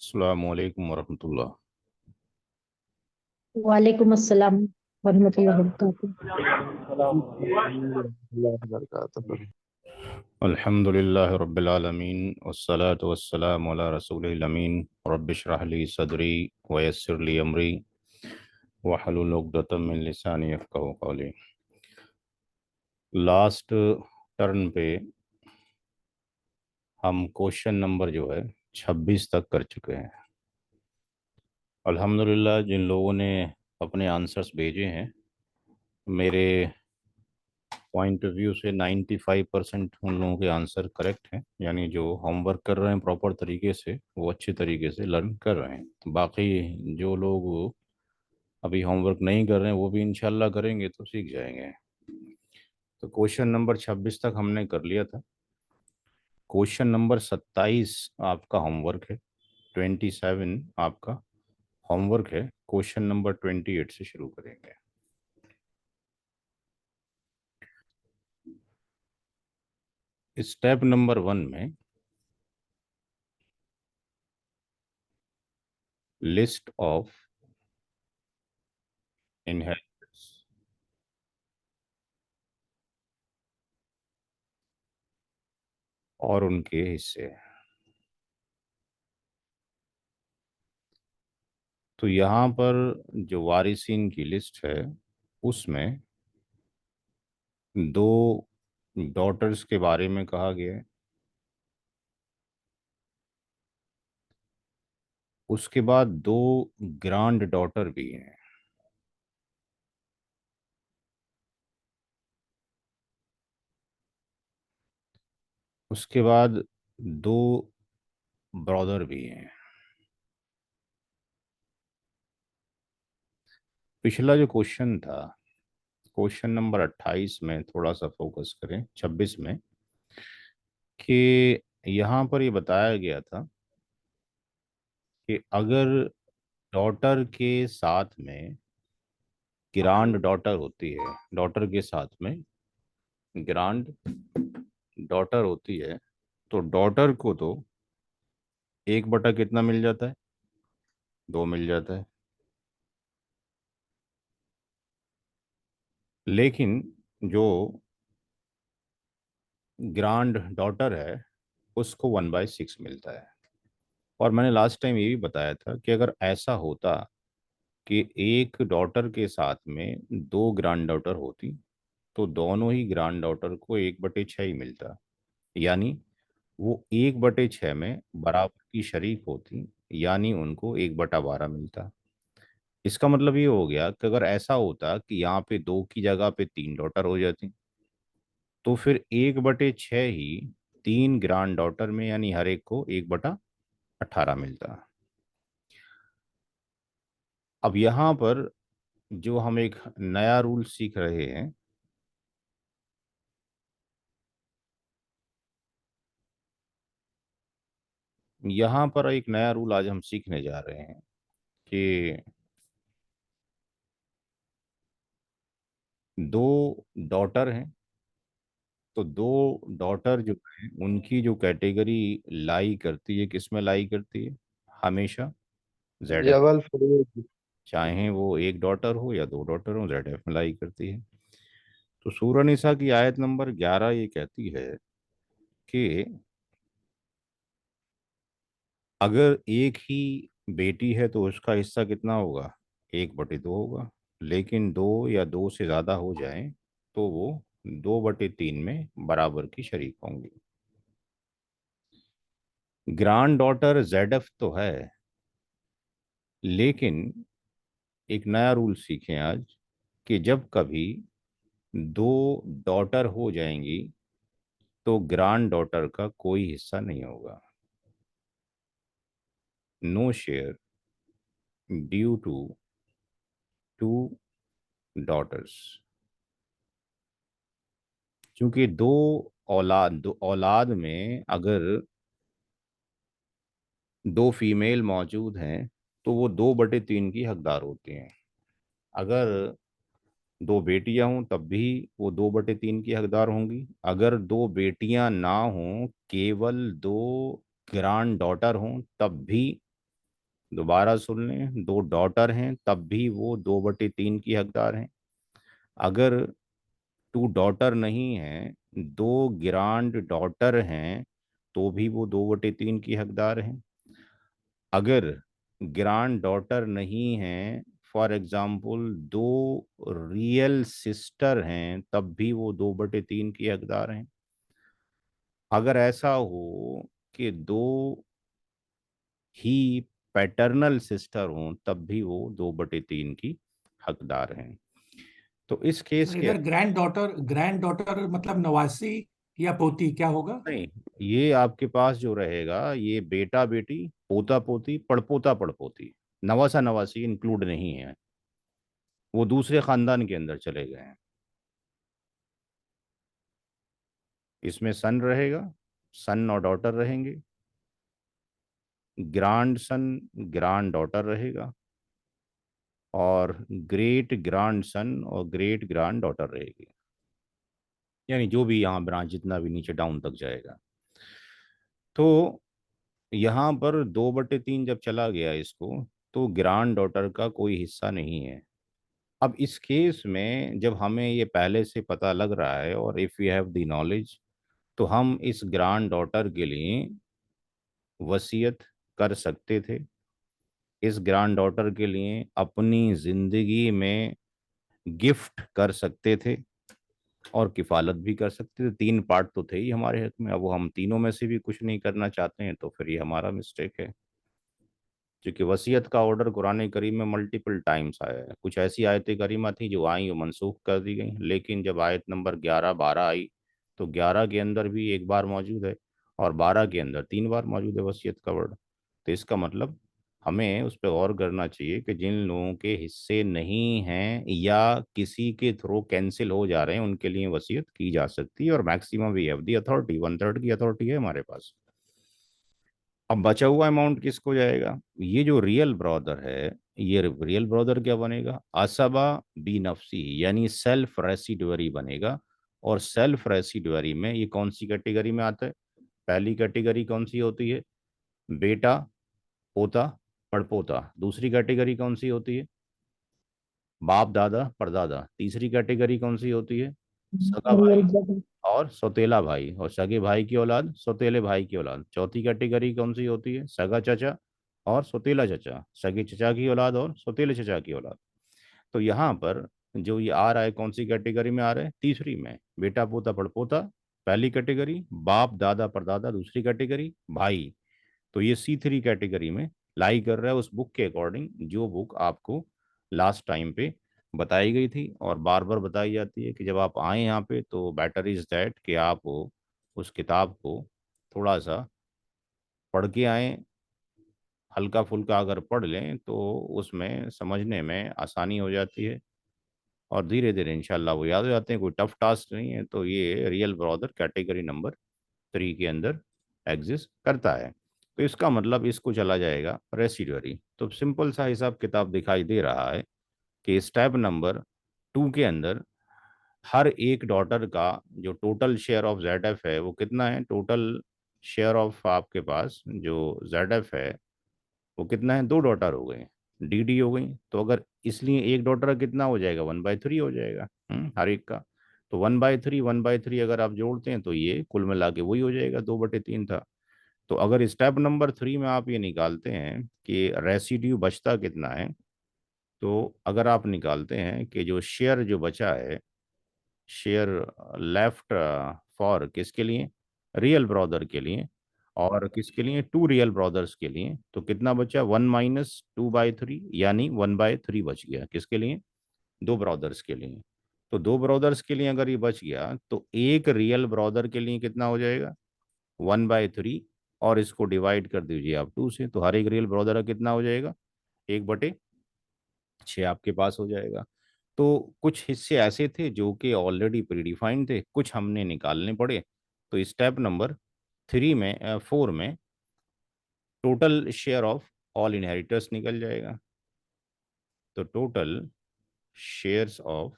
अस्सलामु अलैकुम वरहमतुल्लाह। वालेकुम अस्सलाम वरहमतुल्लाहि वबरकातुहू। अल्हम्दुलिल्लाहि रब्बिल आलमीन वस्सलातु वस्सलामु अला रसूलिल अमीन। रब्बिश्रह ली सदरी व यस्सिर ली अमरी वहलुल उक़दतम मिन लिसानी यफ़क़हू क़ौली। लास्ट टर्न पे हम क्वेश्चन नंबर जो है 26 तक कर चुके हैं। अल्हम्दुलिल्लाह जिन लोगों ने अपने आंसर्स भेजे हैं, मेरे पॉइंट ऑफ व्यू से 95% उन लोगों के आंसर करेक्ट हैं। यानी जो होमवर्क कर रहे हैं प्रॉपर तरीके से, वो अच्छे तरीके से लर्न कर रहे हैं। बाकी जो लोग अभी होमवर्क नहीं कर रहे हैं वो भी इंशाल्लाह करेंगे तो सीख जाएंगे। तो क्वेश्चन नंबर 26 तक हमने कर लिया था। क्वेश्चन नंबर 27 आपका होमवर्क है। 27 आपका होमवर्क है। क्वेश्चन नंबर 28 से शुरू करेंगे। स्टेप नंबर 1 में लिस्ट ऑफ इनहेरिटेंस और उनके हिस्से। तो यहाँ पर जो वारिसीन की लिस्ट है उसमें दो डॉटर्स के बारे में कहा गया है। उसके बाद दो ग्रैंड डॉटर भी हैं। उसके बाद दो ब्रदर भी हैं। पिछला जो क्वेश्चन था, क्वेश्चन नंबर 28 में थोड़ा सा फोकस करें, 26 में, कि यहाँ पर ये बताया गया था कि अगर डॉटर के साथ में ग्रैंड डॉटर होती है, डॉटर के साथ में ग्रैंड डॉटर होती है, तो डॉटर को तो एक बटा कितना मिल जाता है? दो मिल जाता है। लेकिन जो ग्रैंड डॉटर है उसको 1/6 मिलता है। और मैंने लास्ट टाइम ये भी बताया था कि अगर ऐसा होता कि एक डॉटर के साथ में दो ग्रैंड डॉटर होती तो दोनों ही ग्रैंड डॉटर को 1/6 ही मिलता। यानी वो 1/6 में बराबर की शरीक होती, यानी उनको 1/12 मिलता। इसका मतलब ये हो गया कि अगर ऐसा होता कि यहाँ पे दो की जगह पे तीन डॉटर हो जाती तो फिर 1/6 ही तीन ग्रैंड डॉटर में, यानी हर एक को 1/18 मिलता। अब यहाँ पर जो हम एक नया रूल सीख रहे हैं, यहाँ पर एक नया रूल आज हम सीखने जा रहे हैं कि दो डॉटर हैं, तो दो डॉटर जो है उनकी जो कैटेगरी लाई करती है, किस में लाई करती है? हमेशा जेड, जबल फरीद। चाहे वो एक डॉटर हो या दो डॉटर हो, ZF में लाई करती है। तो सूरह निसा की आयत नंबर 11 ये कहती है कि अगर एक ही बेटी है तो उसका हिस्सा कितना होगा? 1/2 होगा। लेकिन दो या दो से ज्यादा हो जाए तो वो 2/3 में बराबर की शरीक होंगी। ग्रैंड डॉटर ZF तो है, लेकिन एक नया रूल सीखें आज कि जब कभी दो डॉटर हो जाएंगी तो ग्रैंड डॉटर का कोई हिस्सा नहीं होगा। No share due to two daughters. क्योंकि दो औलाद में अगर दो फीमेल मौजूद हैं तो वो 2/3 की हकदार होती हैं। अगर दो बेटियां हों तब भी वो 2/3 की हकदार होंगी। अगर दो बेटियां ना हों, केवल दो ग्रैंड डॉटर हों, तब भी दोबारा सुन लें, दो डॉटर हैं तब भी वो 2/3 की हकदार हैं। अगर टू डॉटर नहीं है, दो ग्रांड डॉटर हैं, तो भी वो 2/3 की हकदार हैं। अगर ग्रांड डॉटर नहीं है, फॉर एग्जाम्पल दो रियल सिस्टर हैं, तब भी वो 2/3 की हकदार हैं। अगर ऐसा हो कि दो ही पैटर्नल सिस्टर हों, तब भी वो 2/3 की हकदार हैं। तो इस केस तो के, इधर ग्रैंड डॉटर मतलब नवासी या पोती क्या होगा? नहीं, ये आपके पास जो रहेगा ये बेटा बेटी, पोता पोती, पड़पोता पड़पोती, नवासा नवासी इंक्लूड नहीं है, वो दूसरे खानदान के अंदर चले गए हैं। इसमें सन रहेगा, सन और डॉटर रहेंगे, ग्रांड सन ग्रांड डॉटर रहेगा, और ग्रेट ग्रांड सन और ग्रेट ग्रांड डॉटर रहेगी। यानी जो भी यहाँ ब्रांच जितना भी नीचे डाउन तक जाएगा। तो यहाँ पर 2/3 जब चला गया इसको, तो ग्रांड डॉटर का कोई हिस्सा नहीं है। अब इस केस में जब हमें ये पहले से पता लग रहा है और if you have the knowledge, तो हम इस ग्रांड डॉटर के लिए वसीयत कर सकते थे। इस ग्रांड डॉटर के लिए अपनी जिंदगी में गिफ्ट कर सकते थे और किफ़ालत भी कर सकते थे। तीन पार्ट तो थे ही हमारे हक में, अब वो हम तीनों में से भी कुछ नहीं करना चाहते हैं, तो फिर ये हमारा मिस्टेक है। क्योंकि वसीयत का ऑर्डर कुरान करीम में मल्टीपल टाइम्स आया है। कुछ ऐसी आयतें करीमा थी जो आई और मनसूख कर दी गई, लेकिन जब आयत नंबर 11 12 आई, तो 11 के अंदर भी एक बार मौजूद है और 12 के अंदर 3 बार मौजूद है वसीयत का वर्ड। तो इसका मतलब हमें उस पर गौर करना चाहिए कि जिन लोगों के हिस्से नहीं हैं या किसी के थ्रू कैंसिल हो जा रहे हैं, उनके लिए वसीयत की जा सकती है, और maximum we have the authority, 1/3 की अथॉरिटी है हमारे पास। अब बचा हुआ अमाउंट किसको जाएगा? ये जो रियल ब्रदर है, ये रियल ब्रदर क्या बनेगा? असबा बी नफसी, यानी सेल्फ रेसिडुअरी बनेगा। और सेल्फ रेसिडुअरी में ये कौन सी कैटेगरी में आता है? पहली कैटेगरी कौन सी होती है? बेटा, पोता, पड़पोता। दूसरी कैटेगरी कौन सी होती है? बाप दादा परदादा। तीसरी कैटेगरी कौन सी होती है? सगा रियल भाई ब्रदर। और सौतेला भाई, और सगे भाई की औलाद, सौतेले भाई की औलाद। चौथी कैटेगरी कौन सी होती है? सगा चाचा और सौतेला चाचा, सगे चचा की औलाद और सौतेले चचा की औलाद। तो यहाँ पर जो ये आ रहा है, कौन सी कैटेगरी में आ रहा है? तीसरी में। बेटा पोता पड़पोता पहली कैटेगरी, बाप दादा परदादा दूसरी कैटेगरी, भाई। तो ये C3 कैटेगरी में लाई कर रहा है, उस बुक के अकॉर्डिंग जो बुक आपको लास्ट टाइम पे बताई गई थी और बार बार बताई जाती है कि जब आप आए यहाँ पे, तो बेटर इज़ दैट कि आप उस किताब को थोड़ा सा पढ़ के आए। हल्का फुल्का अगर पढ़ लें तो उसमें समझने में आसानी हो जाती है, और धीरे धीरे इंशाल्लाह वो याद हो जाते हैं। कोई टफ टास्क नहीं है। तो ये रियल ब्रदर कैटेगरी नंबर 3 के अंदर एग्जिस्ट करता है। तो इसका मतलब इसको चला जाएगा रेसिडुअरी। तो सिंपल सा हिसाब किताब दिखाई दे रहा है कि स्टेप नंबर 2 के अंदर हर एक डॉटर का जो total share of Z F है वो कितना है? टोटल शेयर ऑफ आपके पास जो जेड एफ है वो कितना है? दो डॉटर हो गए, डी हो गई। तो अगर इसलिए एक डॉटर का कितना हो जाएगा? 1/3 हो जाएगा हर एक का। तो 1/3 अगर आप जोड़ते हैं तो ये कुल मिला के वही हो जाएगा, 2/3 था। तो अगर स्टेप नंबर 3 में आप ये निकालते हैं कि रेसिड्यू बचता कितना है, तो अगर आप निकालते हैं कि जो शेयर जो बचा है, शेयर लेफ्ट फॉर किसके लिए? रियल ब्रदर के लिए। और किसके लिए? टू रियल ब्रदर्स के लिए। तो कितना बचा? 1 - 2/3, यानी 1/3 बच गया। किसके लिए? दो ब्रदर्स के लिए। तो दो ब्रदर्स के लिए अगर ये बच गया, तो एक रियल ब्रदर के लिए कितना हो जाएगा? 1/3। और इसको डिवाइड कर दीजिए आप 2 से, तो हर एक रियल ब्रदर का कितना हो जाएगा? 1/6 आपके पास हो जाएगा। तो कुछ हिस्से ऐसे थे जो कि ऑलरेडी प्रीडिफाइंड थे, कुछ हमने निकालने पड़े। तो स्टेप नंबर 4 में total share of all inheritors निकल जाएगा। तो total shares of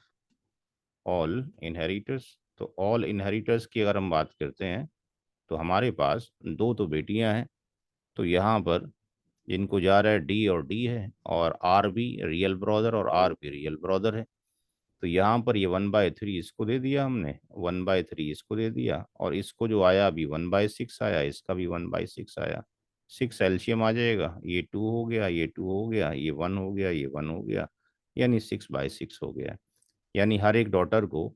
all inheritors, तो ऑल इनहेरिटर्स की अगर हम बात करते हैं, तो हमारे पास दो तो बेटियां हैं। तो यहाँ पर जिनको जा रहा है डी और डी है, और आर भी रियल ब्रदर और आर भी रियल ब्रदर है। तो यहाँ पर ये 1/3 इसको दे दिया हमने, 1/3 इसको दे दिया, और इसको जो आया अभी 1/6 आया, इसका भी 1/6 आया। 6 एलसीएम आ जाएगा, ये 2 हो गया, ये 2 हो गया, ये 1 हो गया, ये 1 हो गया, यानी 6/6 हो गया। यानी हर एक डॉटर को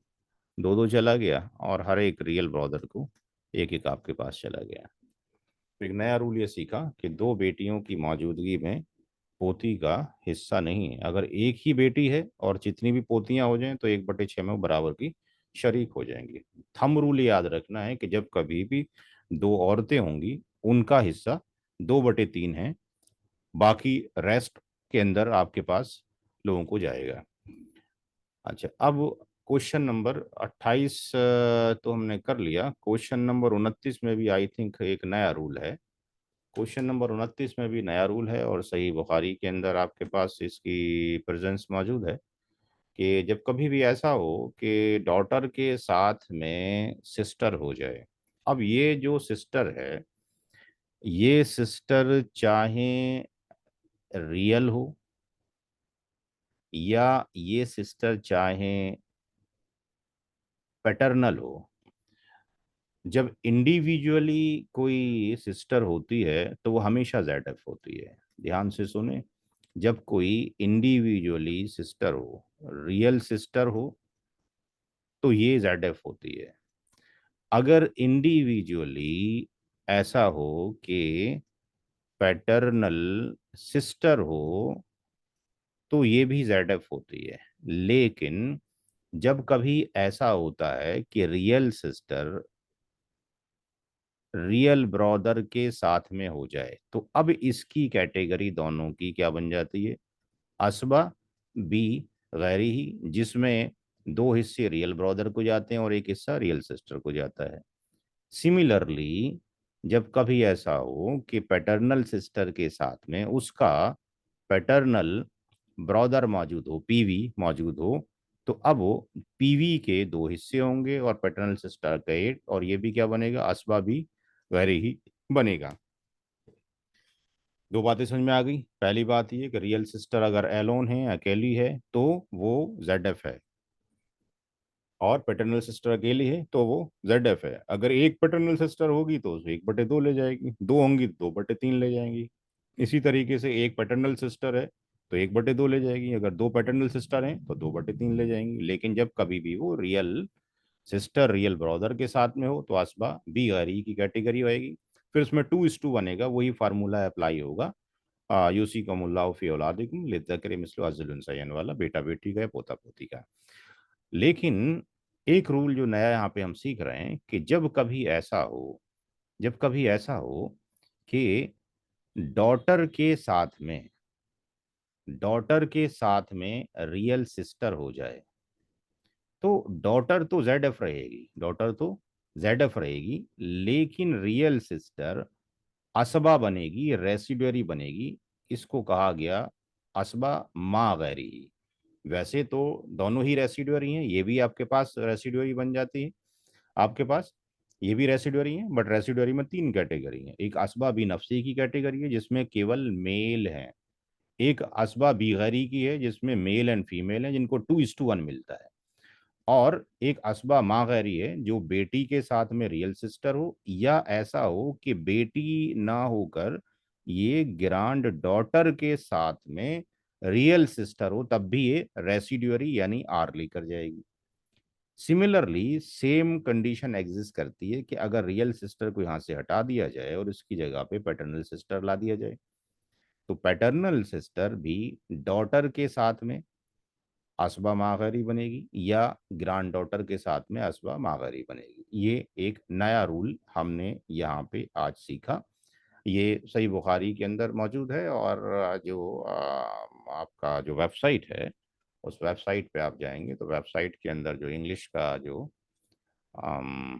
दो दो चला गया, और हर एक रियल ब्रदर को एक एक आपके पास चला गया। तो एक नया रूल ये सीखा कि दो बेटियों की मौजूदगी में पोती का हिस्सा नहीं है। अगर एक ही बेटी है और जितनी भी पोतियां हो जाएं तो 1/6 में वो बराबर की शरीक हो जाएंगी। थंब रूल याद रखना है कि जब कभी भी दो औरतें होंगी, उनका हिस्सा 2/3 है, बाकी रेस्ट के अंदर आपके पास लोगों को जाएगा। अच्छा, अब क्वेश्चन नंबर 28 तो हमने कर लिया। क्वेश्चन नंबर 29 में भी आई थिंक एक नया रूल है। क्वेश्चन नंबर 29 में भी नया रूल है, और सही बुखारी के अंदर आपके पास इसकी प्रेजेंस मौजूद है कि जब कभी भी ऐसा हो कि डॉटर के साथ में सिस्टर हो जाए। अब ये जो सिस्टर है, ये सिस्टर चाहे रियल हो, या ये सिस्टर चाहे पैटर्नल हो, जब इंडिविजुअली कोई सिस्टर होती है तो वो हमेशा ZF होती है। ध्यान से सुने, जब कोई इंडिविजुअली सिस्टर हो, रियल सिस्टर हो, तो ये ZF होती है। अगर इंडिविजुअली ऐसा हो कि पैटर्नल सिस्टर हो, तो ये भी ZF होती है। लेकिन जब कभी ऐसा होता है कि रियल सिस्टर रियल ब्रदर के साथ में हो जाए, तो अब इसकी कैटेगरी दोनों की क्या बन जाती है? असबा बी गैरी ही, जिसमें दो हिस्से रियल ब्रदर को जाते हैं और एक हिस्सा रियल सिस्टर को जाता है। सिमिलरली जब कभी ऐसा हो कि पैटर्नल सिस्टर के साथ में उसका पैटर्नल ब्रदर मौजूद हो, पीवी मौजूद हो, तो अब वो पीवी के दो हिस्से होंगे और पैटर्नल सिस्टर का एक, और ये भी क्या बनेगा? असबा भी वैरी ही बनेगा। दो बातें समझ में आ गई। पहली बात ये कि रियल सिस्टर अगर एलोन है, अकेली है, तो वो ZF है, और पैटर्नल सिस्टर अकेली है तो वो ZF है। अगर एक पैटर्नल सिस्टर होगी तो उसे 1/2 ले जाएगी, दो होंगी तो 2/3 ले जाएंगी। इसी तरीके से एक पैटर्नल सिस्टर है तो 1/2 ले जाएगी, अगर दो पैटर्नल सिस्टर हैं तो 2/3 ले जाएंगी। लेकिन जब कभी भी वो रियल सिस्टर रियल ब्रदर के साथ में हो तो असबा बी गैरी की कैटेगरी होएगी। फिर उसमें 2:2 बनेगा, वही फार्मूला अप्लाई होगा। यूसी का मुल्ला फी औलादिकुम लिद्दकरी मिस्लु हज़्ज़िल उन्सयैन वाला, बेटा बेटी का, पोता पोती का। लेकिन एक रूल जो नया यहाँ पे हम सीख रहे हैं कि जब कभी ऐसा हो, जब कभी ऐसा हो कि डॉटर के साथ में डॉटर के साथ में रियल सिस्टर हो जाए, तो डॉटर तो ZF रहेगी, डॉटर तो ZF रहेगी, लेकिन रियल सिस्टर असबा बनेगी, रेसिडुअरी बनेगी। इसको कहा गया असबा मा गैरी। वैसे तो दोनों ही रेसिडुअरी हैं, ये भी आपके पास रेसिडुअरी बन जाती है आपके पास, ये भी रेसिडुअरी है, बट रेसिडुअरी में 3 कैटेगरी है। एक असबा बी नफ्सी की कैटेगरी है जिसमें केवल मेल है, एक असबा बी गैरी की है जिसमें मेल एंड फीमेल है जिनको 2:1 मिलता है, और एक असबा माँ गैरी है जो बेटी के साथ में रियल सिस्टर हो, या ऐसा हो कि बेटी ना होकर ये ग्रांड डॉटर के साथ में रियल सिस्टर हो, तब भी ये रेसिड्यूअरी यानी आर लेकर जाएगी। सिमिलरली सेम कंडीशन एग्जिस्ट करती है कि अगर रियल सिस्टर को यहाँ से हटा दिया जाए और इसकी जगह पे पैटर्नल सिस्टर ला दिया जाए, तो पैटर्नल सिस्टर भी डॉटर के साथ में असबा मागरी बनेगी, या ग्रांड डॉटर के साथ में असबा मागरी बनेगी। ये एक नया रूल हमने यहाँ पे आज सीखा। ये सही बुखारी के अंदर मौजूद है, और जो आपका जो वेबसाइट है, उस वेबसाइट पे आप जाएंगे तो वेबसाइट के अंदर जो इंग्लिश का जो अम,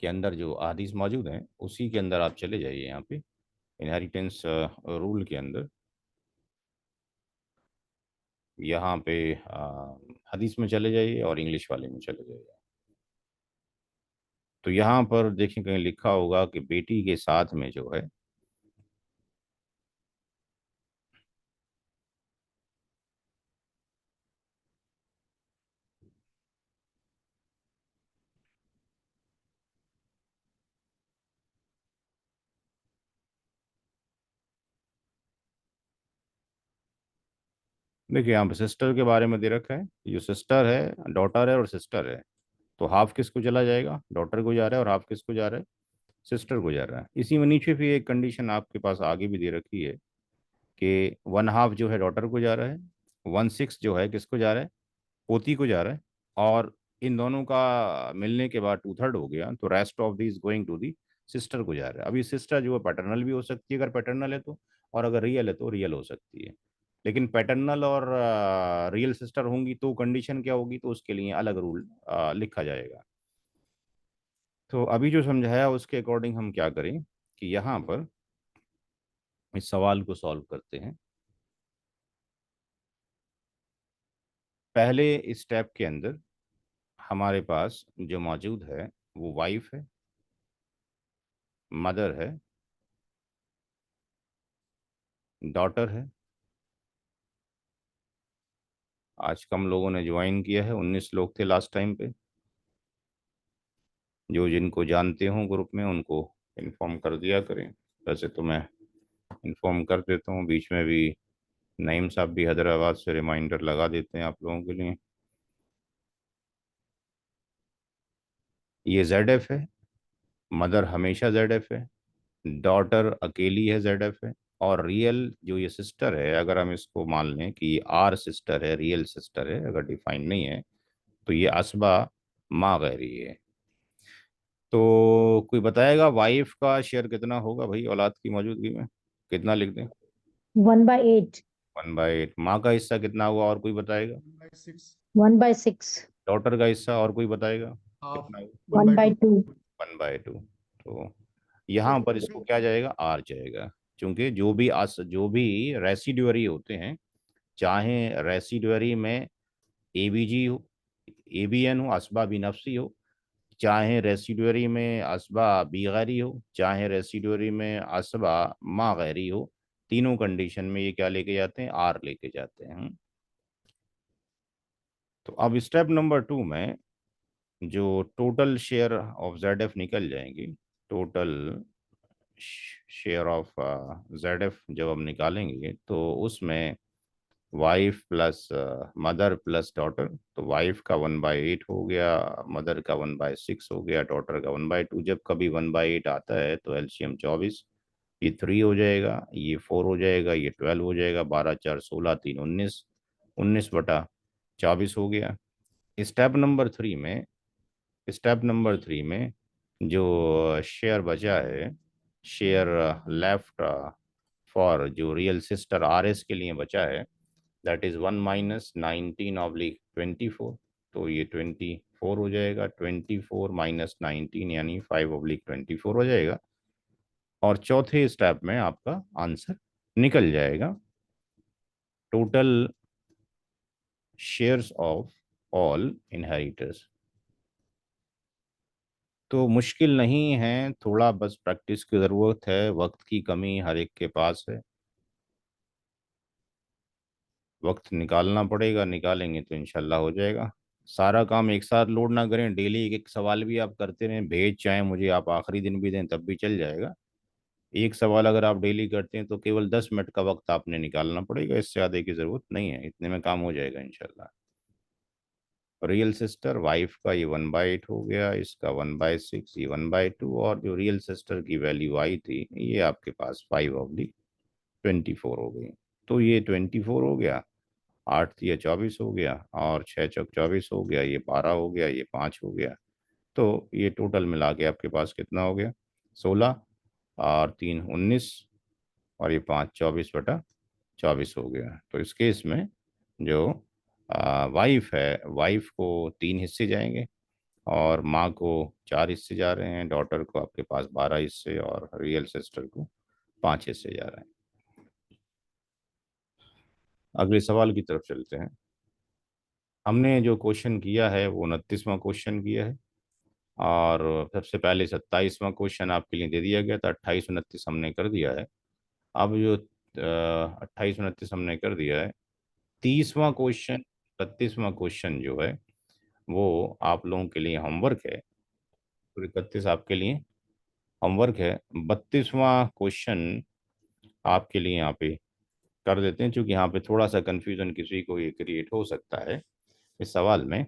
के अंदर जो हदीस मौजूद हैं, उसी के अंदर आप चले जाइए। यहाँ पे इनहेरिटेंस रूल के अंदर, यहाँ पे हदीस में चले जाइए और इंग्लिश वाले में चले जाइए। तो यहाँ पर देखें कहीं लिखा होगा कि बेटी के साथ में जो है देखिए यहाँ पे सिस्टर के बारे में दे रखा है, ये सिस्टर है, डॉटर है और सिस्टर है। तो हाफ किसको चला जाएगा, डॉटर को जा रहा है, और हाफ किसको जा रहा है, सिस्टर को जा रहा है। इसी में नीचे भी एक कंडीशन आपके पास आगे भी दे रखी है कि वन हाफ जो है डॉटर को जा रहा है, वन सिक्स जो है किसको जा रहा है, पोती को जा रहा है, और इन दोनों का मिलने के बाद टू थर्ड हो गया, तो rest of the is going to the sister को जा रहा है। अभी सिस्टर जो है पैटर्नल भी हो सकती है अगर पैटर्नल है तो, और अगर रियल है तो रियल हो सकती है। लेकिन पैटर्नल और रियल सिस्टर होंगी तो कंडीशन क्या होगी, तो उसके लिए अलग रूल लिखा जाएगा। तो अभी जो समझाया उसके अकॉर्डिंग हम क्या करें कि यहाँ पर इस सवाल को सॉल्व करते हैं। पहले स्टेप के अंदर हमारे पास जो मौजूद है वो वाइफ है, मदर है, डॉटर है। आज कम लोगों ने ज्वाइन किया है, 19 लोग थे लास्ट टाइम पे। जो जिनको जानते हो ग्रुप में उनको इन्फॉर्म कर दिया करें। वैसे तो मैं इन्फॉर्म कर देता हूँ, बीच में भी नईम साहब भी हैदराबाद से रिमाइंडर लगा देते हैं आप लोगों के लिए। ये ZF है, मदर हमेशा ZF है, डॉटर अकेली है ZF है, और रियल जो ये सिस्टर है, अगर हम इसको मान लें कि ये आर सिस्टर है, रियल सिस्टर है, अगर डिफाइन नहीं है तो ये असबा माँ गैरी है। तो कोई बताएगा वाइफ का शेयर कितना होगा भाई औलाद की मौजूदगी में, कितना लिख दें। 1/8। 1/8। माँ का हिस्सा कितना हुआ, और कोई बताएगा। 1/6। 1/6। डॉटर का हिस्सा और कोई बताएगा हाफ। कितना हुआ। One one by by two two 1/2। तो यहाँ पर इसको क्या जाएगा, आर जाएगा। क्योंकि जो भी रेसिडुअरी होते हैं, चाहे रेसिडुअरी में ABG हो, ABN हो, असबा बिनफ्सी हो, चाहे रेसिडुअरी में असबा बीगैरी हो, चाहे रेसिडुअरी में असबा मा गैरी हो, तीनों कंडीशन में ये क्या लेके जाते हैं, आर लेके जाते हैं। तो अब स्टेप नंबर 2 में जो टोटल शेयर ऑफ ZF निकल जाएंगी, टोटल शेयर ऑफ ZF जब हम निकालेंगे तो उसमें wife plus mother plus daughter, तो वाइफ का 1/8 हो गया, मदर का 1/6 हो गया, डॉटर का 1/2। जब कभी 1/8 आता है तो एलसीएम 24, ये 3 हो जाएगा, ये 4 हो जाएगा, ये 12 हो जाएगा, 12 4 16 3 19, 19/24 हो गया। स्टेप नंबर 3 में जो शेयर बचा है, शेयर लेफ्ट फॉर जो रियल सिस्टर RS के लिए बचा है, दैट इज 1 - 19/24। तो ये 24 हो जाएगा, 24 - 19 यानी 5/24 हो जाएगा। और चौथे स्टेप में आपका आंसर निकल जाएगा, total shares of all inheritors. तो मुश्किल नहीं है, थोड़ा बस प्रैक्टिस की ज़रूरत है, वक्त की कमी हर एक के पास है, वक्त निकालना पड़ेगा, निकालेंगे तो इंशाल्लाह हो जाएगा। सारा काम एक साथ लोड ना करें, डेली एक एक सवाल भी आप करते रहें, भेज चाहे मुझे आप आखिरी दिन भी दें तब भी चल जाएगा। एक सवाल अगर आप डेली करते हैं तो केवल 10 मिनट का वक्त आपने निकालना पड़ेगा, इससे ज़्यादा की ज़रूरत नहीं है, इतने में काम हो जाएगा इंशाल्लाह। रियल सिस्टर वाइफ का ये 1/8 हो गया, इसका 1/6, ये 1/2, और जो रियल सिस्टर की वैल्यू आई थी ये आपके पास 5/24 हो गई। तो ये 24 हो गया, 8 × 24 हो गया, और 6 × 24 हो गया, ये 12 हो गया, ये 5 हो गया। तो ये टोटल मिला के आपके पास कितना हो गया, 16, और 3 19, और ये 5 24/24 हो गया। तो इस केस में जो वाइफ है, वाइफ को 3 हिस्से जाएंगे, और माँ को 4 हिस्से जा रहे हैं, डॉटर को आपके पास 12 हिस्से, और रियल सिस्टर को 5 हिस्से जा रहे हैं। अगले सवाल की तरफ चलते हैं। हमने जो क्वेश्चन किया है वो 29वां क्वेश्चन किया है, और सबसे पहले 27वां क्वेश्चन आपके लिए दे दिया गया था, 28 29 हमने कर दिया है। अब जो 28 29 हमने कर दिया है, 30वां क्वेश्चन 31वां क्वेश्चन जो है वो आप लोगों के लिए होमवर्क है। तो 31 आपके लिए होमवर्क है, 32वां क्वेश्चन आपके लिए यहाँ पे कर देते हैं, क्योंकि यहाँ पे थोड़ा सा कंफ्यूजन किसी को ये क्रिएट हो सकता है इस सवाल में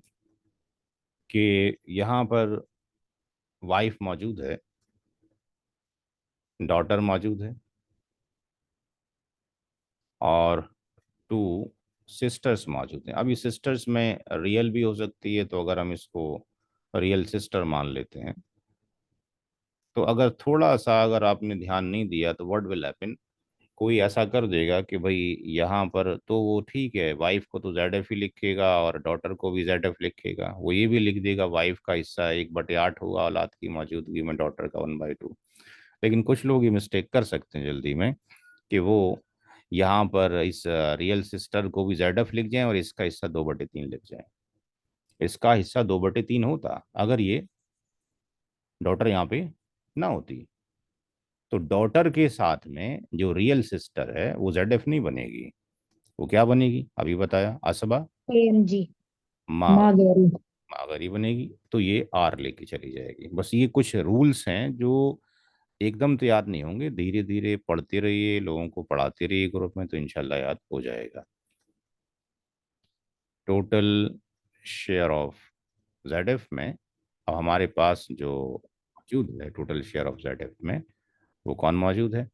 कि यहाँ पर वाइफ मौजूद है, डॉटर मौजूद है, और टू सिस्टर्स मौजूद हैं। अब ये सिस्टर्स में रियल भी हो सकती है, तो अगर हम इसको रियल सिस्टर मान लेते हैं, तो अगर थोड़ा सा अगर आपने ध्यान नहीं दिया तो व्हाट विल हैपन, कोई ऐसा कर देगा कि भाई यहाँ पर तो वो ठीक है, वाइफ को तो जेड एफ ही लिखेगा और डॉटर को भी जेड एफ लिखेगा, वो ये भी लिख देगा वाइफ का हिस्सा 1/8 होगा औलाद की मौजूदगी में, डॉटर का 1/2। लेकिन कुछ लोग ये मिस्टेक कर सकते हैं जल्दी में कि वो यहाँ पर इस रियल सिस्टर को भी जेड एफ लिख जाएं और इसका हिस्सा 2/3 लिख जाएं। इसका हिस्सा 2/3 होता अगर ये डॉटर यहाँ पे ना होती। तो डॉटर के साथ में जो रियल सिस्टर है वो जेड एफ नहीं बनेगी, वो क्या बनेगी अभी बताया, असबा AMG, माँ, मागेरी। मागरी बनेगी। तो ये आर लेके चली जाएगी। बस ये कुछ रूल्स हैं जो एकदम तो याद नहीं होंगे, धीरे धीरे पढ़ते रहिए, लोगों को पढ़ाते रहिए ग्रुप में, तो इंशाल्लाह याद हो जाएगा। टोटल शेयर ऑफ जेड में अब हमारे पास जो मौजूद है टोटल शेयर ऑफ जेड में, वो कौन मौजूद है,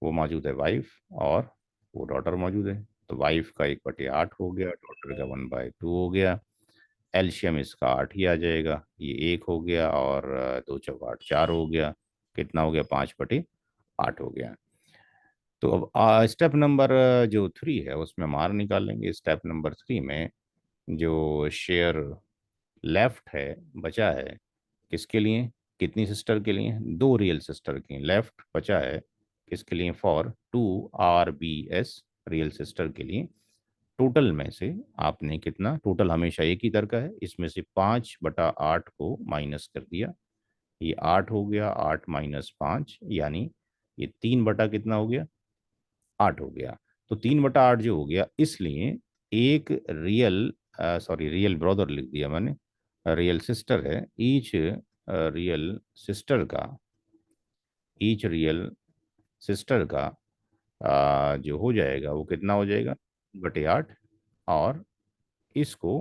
वो मौजूद है वाइफ और वो डॉटर मौजूद है। तो वाइफ का 1/8 हो गया, डॉटर का 1/2 हो गया। एलसीएम इसका 8 ही आ जाएगा, ये 1 हो गया और 2 × 4 = 4 हो गया। कितना हो गया, 5/8 हो गया। तो अब स्टेप नंबर जो 3 है उसमें मार निकालेंगे। स्टेप नंबर 3 में जो शेयर लेफ्ट है, बचा है, किसके लिए, कितनी सिस्टर के लिए, 2 रियल सिस्टर के लेफ्ट बचा है, किसके लिए, फॉर 2 RBS रियल सिस्टर के लिए। टोटल में से आपने कितना, टोटल हमेशा एक ही तरह का है, इसमें से 5/8 को माइनस कर दिया, ये 8 हो गया, 8 - 5 यानी ये 3 कितना हो गया, 8 हो गया। तो 3/8 जो हो गया, इसलिए एक रियल, सॉरी रियल ब्रदर लिख दिया मैंने, रियल सिस्टर है, ईच रियल सिस्टर का, ईच रियल सिस्टर का जो हो जाएगा वो कितना हो जाएगा, 3/8, और इसको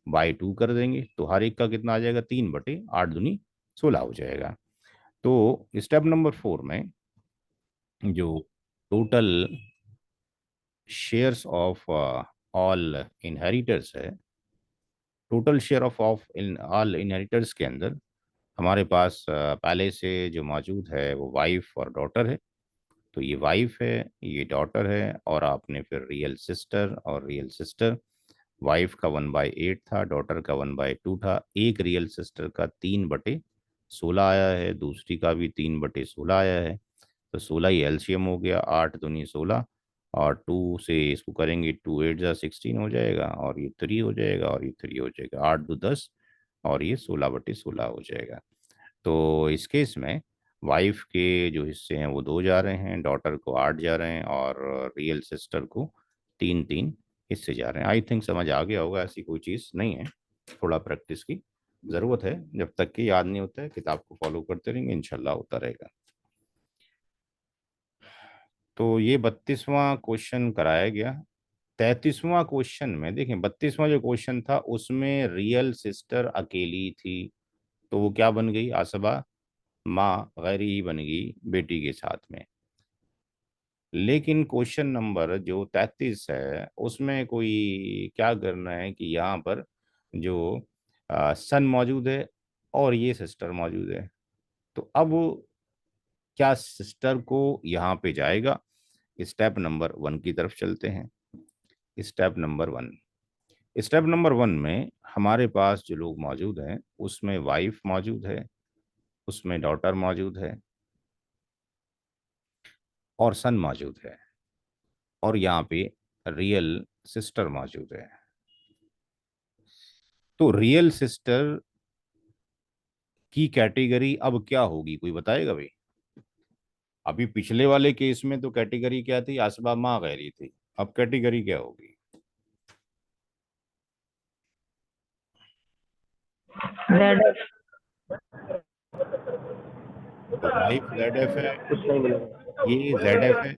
बाई 2 कर देंगे, तो हर एक का कितना आ जाएगा, 3/8 दूनी 16 हो जाएगा। तो स्टेप नंबर 4 में जो total shares of all inheritors है, total share of in all inheritors के अंदर हमारे पास पहले से जो मौजूद है वो वाइफ और डॉटर है। तो ये वाइफ है, ये डॉटर है, और आपने फिर रियल सिस्टर और रियल सिस्टर। वाइफ का 1/8 था, डॉटर का 1/2 था, एक रियल सिस्टर का 3/16 आया है, दूसरी का भी 3/16 आया है। तो 16 ही एलसीएम हो गया, 8 दूनी 16, और 2 से इसको करेंगे, 2 × 8 = 16 हो जाएगा, और ये 3 हो जाएगा, और ये 3 हो जाएगा, 8 × 2 = 10, और ये 16/16 हो जाएगा। तो इस केस में वाइफ के जो हिस्से हैं वो 2 जा रहे हैं, डॉटर को 8 जा रहे हैं, और रियल सिस्टर को 3 3 हिस्से जा रहे हैं। आई थिंक समझ आ गया होगा, ऐसी कोई चीज़ नहीं है, थोड़ा प्रैक्टिस की ज़रूरत है, जब तक कि याद नहीं होता है किताब को फॉलो करते रहेंगे इंशाल्लाह होता रहेगा। तो ये 32वां क्वेश्चन कराया गया। 33वां क्वेश्चन में देखें, 32वां जो क्वेश्चन था उसमें रियल सिस्टर अकेली थी, तो वो क्या बन गई, आसबा माँ गैरी ही बन गई बेटी के साथ में। लेकिन क्वेश्चन नंबर जो 33 है उसमें कोई क्या करना है कि यहाँ पर जो सन मौजूद है और ये सिस्टर मौजूद है, तो अब क्या सिस्टर को यहाँ पे जाएगा। स्टेप नंबर 1 की तरफ चलते हैं। स्टेप नंबर 1, स्टेप नंबर 1 में हमारे पास जो लोग मौजूद हैं उसमें वाइफ मौजूद है, उसमें डॉटर मौजूद है, और सन मौजूद है, और यहाँ पे रियल सिस्टर मौजूद है। तो रियल सिस्टर की कैटेगरी अब क्या होगी, कोई बताएगा भाई। अभी पिछले वाले केस में तो कैटेगरी क्या थी, असबा माँ गैरी थी, अब कैटेगरी क्या होगी। जेड। तो वाइफ जेड एफ है, कुछ नहीं मिलेगा। ये जेड एफ है,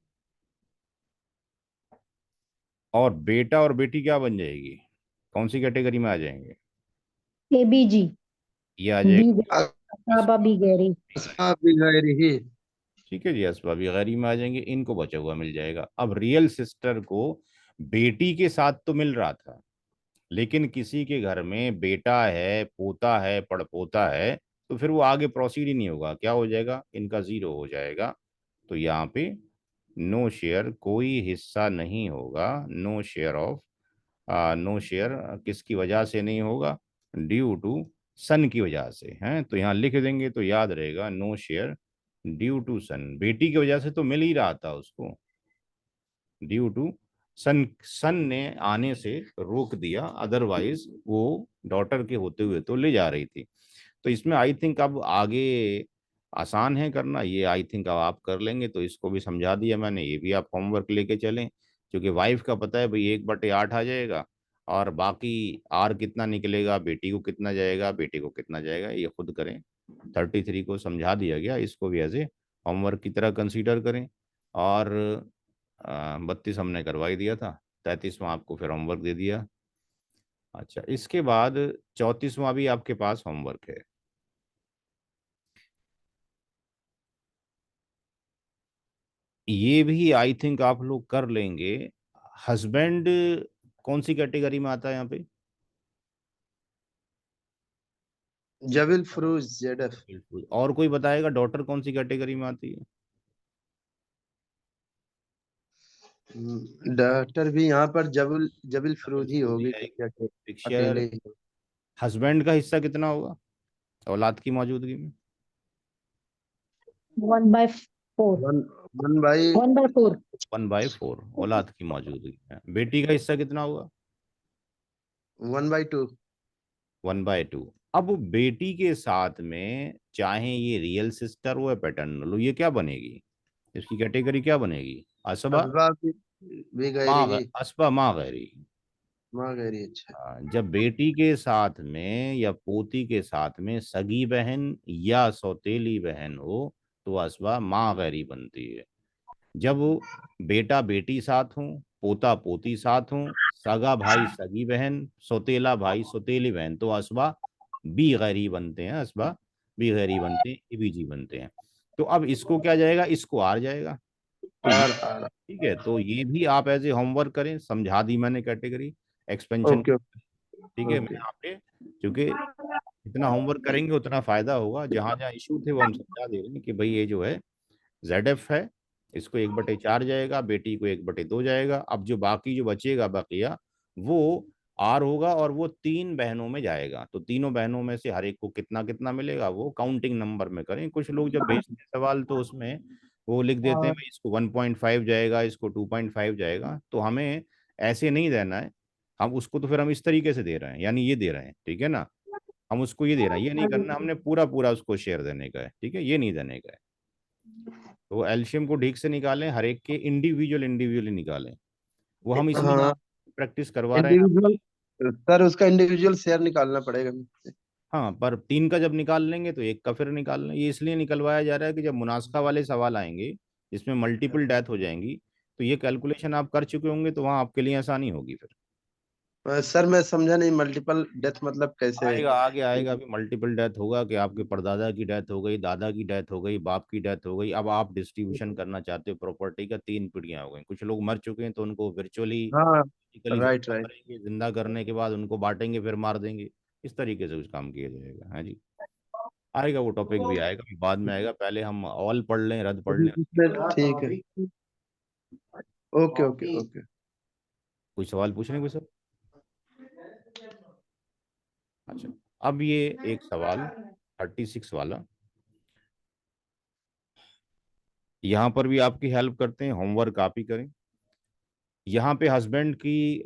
और बेटा और बेटी क्या बन जाएगी, कौन सी कैटेगरी में आ जाएंगे? ABG, ये आ B, जाएगा Asaba, B, Gary. असहाब बिगैरिही। ठीक है जी, असबाबी गैरी में आ जाएंगे, इनको बचा हुआ मिल जाएगा। अब रियल सिस्टर को बेटी के साथ तो मिल रहा था, लेकिन किसी के घर में बेटा है, पोता है, पड़पोता है, तो फिर वो आगे प्रोसीड ही नहीं होगा, क्या हो जाएगा, इनका जीरो हो जाएगा। तो यहाँ पे नो शेयर, कोई हिस्सा नहीं होगा, no share of, no share किसकी वजह से नहीं होगा, ड्यू टू सन की वजह से हैं, तो यहाँ लिख देंगे तो याद रहेगा, नो शेयर ड्यू टू सन, बेटी की वजह से तो मिल ही रहा था उसको, ड्यू टू सन, सन ने आने से रोक दिया, अदरवाइज वो डॉटर के होते हुए तो ले जा रही थी। तो इसमें आई थिंक अब आगे आसान है करना, ये आई थिंक अब आप कर लेंगे, तो इसको भी समझा दिया मैंने, ये भी आप होमवर्क लेके चलें, क्योंकि वाइफ का पता है भाई 1/8 आ जाएगा, और बाकी आर कितना निकलेगा, बेटी को कितना जाएगा, बेटे को कितना जाएगा, ये खुद करें। 33 को समझा दिया गया, इसको भी एज ए होमवर्क की तरह कंसीडर करें। और 32 हमने करवा ही दिया था, 33वां आपको फिर होमवर्क दे दिया। अच्छा, इसके बाद 34वां भी आपके पास होमवर्क है। ये भी आई थिंक आप लोग कर लेंगे। हस्बैंड कौन सी कैटेगरी में आता है यहाँ पे? जबिल फरूज जेडफ। बिल्कुल। और कोई बताएगा डॉटर कौन सी कैटेगरी में आती है? डॉक्टर भी यहाँ पर जबिल जबिल डबल फरूज ही फ्रूट ही होगी, आएगी। क्योंकि पिक्चर अकेले ही। हस्बैंड का हिस्सा कितना होगा औलाद की मौजूदगी में? 1/4. वन 1/4। 1/4. 1/4 औलाद की मौजूदगी में। बेटी का हिस्सा कितना होगा? 1/2। 1/2। अब बेटी के साथ में चाहे ये रियल सिस्टर हो या पैटर्नल हो, ये क्या बनेगी, इसकी कैटेगरी क्या बनेगी? असबा असबाब बिगैरिही। असबा माँ गैरी। माँ गैरी। अच्छा। जब बेटी के साथ में या पोती के साथ में सगी बहन या सौतेली बहन हो, तो असबा माँ गैरी बनती है। जब बेटा बेटी साथ हो, पोता पोती साथ हो, सगा भाई सगी बहन, सौतेला भाई सौतेली बहन, तो असबा बी गैरी बनते हैं, असबा बी गैरी बनते हैं, एबीजी बनते हैं। तो अब इसको क्या जाएगा, इसको आर जाएगा। तो ये आर। ठीक है, तो ये भी आप एज ए होमवर्क करें, समझा दी मैंने कैटेगरी एक्सपेंशन। ओके ठीक है, मैं ओके। यहाँ पे क्योंकि जितना होमवर्क करेंगे उतना फायदा होगा, जहां जहां इशू थे वो हम समझा दे रहे हैं कि भाई ये जो है ZF है, इसको 1/4 जाएगा, बेटी को 1/2 जाएगा। अब जो बाकी जो बचेगा बकिया, वो आर होगा, और वो 3 बहनों में जाएगा, तो तीनों बहनों में से हर एक को कितना कितना मिलेगा, वो काउंटिंग नंबर में करें। कुछ लोग जब भेजते हैं सवाल तो उसमें वो लिख देते हैं भाई इसको 1.5 जाएगा, इसको 2.5 जाएगा, तो हमें ऐसे नहीं देना है। हम उसको तो फिर हम इस तरीके से दे रहे हैं, यानी ये दे रहे हैं, ठीक है ना, हम उसको ये दे रहे हैं, ये नहीं करना हमने, पूरा पूरा उसको शेयर देने का है, ठीक है, ये नहीं देने का है। तो एल्शियम को ठीक से निकालें, हर एक के इंडिविजुअल इंडिविजुअली निकालें, वो हम इसलिए हाँ, प्रैक्टिस करवा रहे हैं इंडिविजुअल। आपकी। सर उसका इंडिविजुअल शेयर निकालना पड़ेगा मुझसे। हाँ, पर 3 का जब निकाल लेंगे तो 1 का फिर निकाल लें, ये इसलिए निकलवाया जा रहा है कि जब मुनास्खा वाले सवाल आएंगे जिसमें मल्टीपल डेथ हो जाएंगी, तो ये कैलकुलेशन आप कर चुके होंगे, तो वहाँ आपके लिए आसानी होगी फिर। सर मैं समझा नहीं, मल्टीपल डेथ मतलब कैसे? आएगा, आगे आएगा, अभी मल्टीपल डेथ होगा कि आपके परदादा की डेथ हो गई, दादा की डेथ हो गई, बाप की डेथ हो गई, अब आप डिस्ट्रीब्यूशन करना चाहते हो प्रॉपर्टी का, 3 पीढ़ियां हो गई, कुछ लोग मर चुके हैं तो उनको वर्चुअली हाँ। फिजिकली राइट जिंदा राइट। करेंगे, जिंदा करने के बाद उनको बांटेंगे, फिर मार देंगे, इस तरीके से कुछ काम किया जाएगा। हाँ जी, आएगा वो टॉपिक भी आएगा, अभी बाद में आएगा, पहले हम ऑल पढ़ लें, रद्द पढ़ लें। ठीक है। Okay okay okay. कोई सवाल पूछ रहे हैं कोई सर? अच्छा, अब ये एक सवाल 36 वाला, यहाँ पर भी आपकी हेल्प करते हैं, होमवर्क आप ही करें। यहाँ पे हस्बैंड की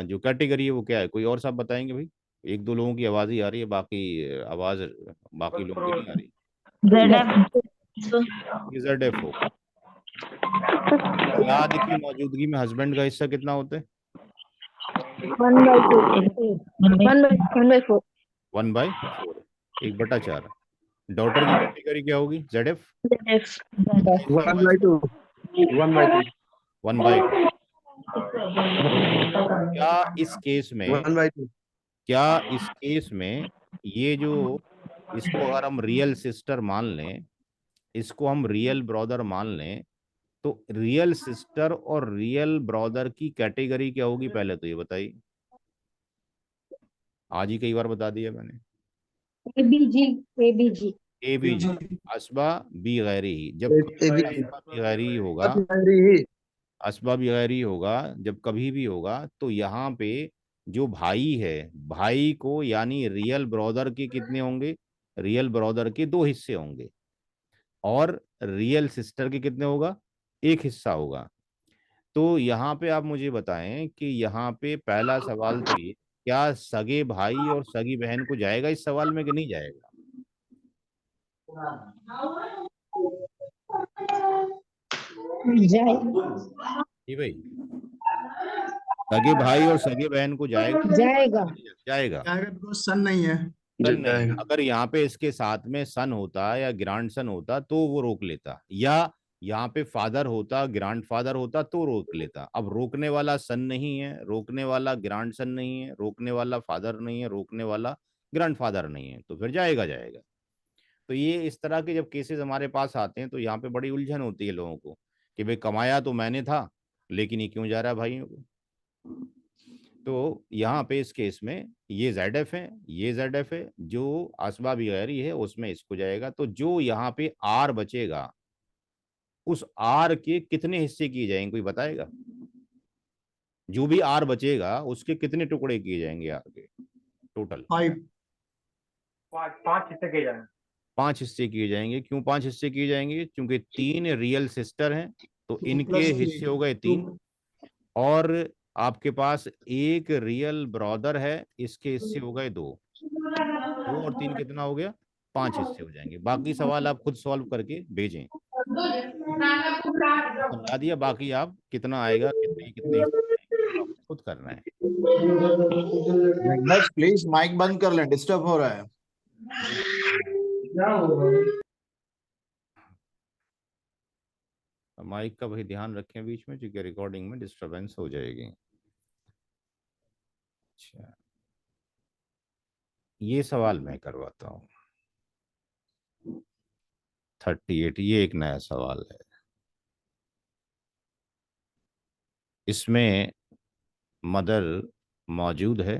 जो कैटेगरी है वो क्या है, कोई और साहब बताएंगे भाई? 1-2 लोगों की आवाज ही आ रही है, बाकी आवाज बाकी लोगों की नहीं आ रही। ये ZF होगा। औलाद की मौजूदगी में हस्बैंड का हिस्सा कितना होता है? 1/4. 1/4. 1/4, 1/4। डॉटर की कैटेगरी क्या होगी, ZF? 1/2। 1/2। 1/2। क्या इस केस में 1/2 क्या इस केस में ये जो, इसको अगर हम रियल सिस्टर मान लें, इसको हम रियल ब्रदर मान लें, तो रियल सिस्टर और रियल ब्रदर की कैटेगरी क्या होगी, पहले तो ये बताइए। आज ही कई बार बता दिया मैंने। ABG, ABG. A B G, असबा बी गैरी ही। जब कभी भी ABG असबा बी गैरी ही होगा, ही असबा बी गैरी होगा, जब कभी भी होगा, तो यहाँ पे जो भाई है, भाई को यानी रियल ब्रदर के कितने होंगे, रियल ब्रदर के दो हिस्से होंगे, और रियल सिस्टर के कितने होगा, एक हिस्सा होगा। तो यहाँ पे आप मुझे बताएं कि यहाँ पे पहला सवाल तो ये, क्या सगे भाई और सगी बहन को जाएगा इस सवाल में कि नहीं जाएगा? जाए, जी भाई, सगे भाई और सगे बहन को जाएगा? जाएगा। जाएगा। जाएगा बिकॉज सन नहीं है। सन नहीं, जाएगा। अगर यहाँ पे इसके साथ में सन होता या ग्रांड सन होता तो वो रोक लेता, या यहाँ पे फादर होता, ग्रांड फादर होता तो रोक लेता। अब रोकने वाला सन नहीं है, रोकने वाला ग्रांड सन नहीं है, रोकने वाला फादर नहीं है, रोकने वाला ग्रांड फादर नहीं है, तो फिर जाएगा जाएगा। तो ये इस तरह के जब केसेस हमारे पास आते हैं तो यहाँ पे बड़ी उलझन होती है लोगों को कि भाई कमाया तो मैंने था, लेकिन ये क्यों जा रहा है भाइयों को। तो यहाँ पे इस केस में ये ZF है, ये ZF है, जो असबाब गैरी है उसमें इसको जाएगा। तो जो यहाँ पे R बचेगा, उस R के कितने हिस्से किए जाएंगे, कोई बताएगा? जो भी R बचेगा उसके कितने टुकड़े किए जाएंगे R के टोटल? 5। 5 हिस्से किए जाएंगे। 5 हिस्से किए जाएंगे। क्यों 5 हिस्से किए जाएंगे? क्योंकि 3 रियल सिस्टर हैं, तो 2 इनके + 3 हिस्से हो गए 3, और आपके पास एक रियल ब्रदर है, इसके हिस्से हो गए 2, 2 और 3 कितना हो गया, 5 हिस्से हो जाएंगे। बाकी सवाल आप खुद सॉल्व करके भेजें, समझा दिया। बाकी आप कितना आएगा, कितने कितने हिस्से आएंगे, आप खुद करना है। बस प्लीज माइक बंद कर लें, डिस्टर्ब हो रहा है। माइक का भाई ध्यान रखें बीच में, क्योंकि रिकॉर्डिंग में डिस्टरबेंस हो जाएगी। अच्छा, ये सवाल मैं करवाता हूँ। 38, ये एक नया सवाल है। इसमें मदर मौजूद है,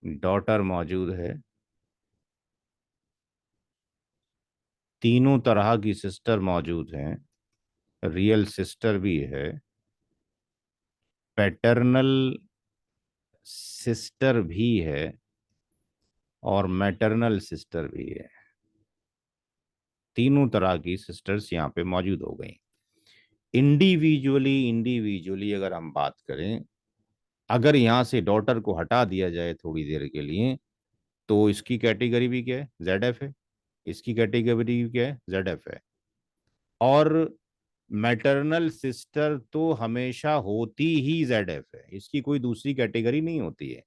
डॉटर मौजूद है, तीनों तरह की सिस्टर मौजूद हैं, रियल सिस्टर भी है, पैटर्नल सिस्टर भी है, और मैटरनल सिस्टर भी है। तीनों तरह की सिस्टर्स यहाँ पे मौजूद हो गई। इंडिविजुअली अगर हम बात करें, अगर यहाँ से डॉटर को हटा दिया जाए थोड़ी देर के लिए, तो इसकी कैटेगरी भी क्या है, ZF है, इसकी कैटेगरी भी क्या है, ZF है। और मैटरनल सिस्टर तो हमेशा होती ही ZF है, इसकी कोई दूसरी कैटेगरी नहीं होती है।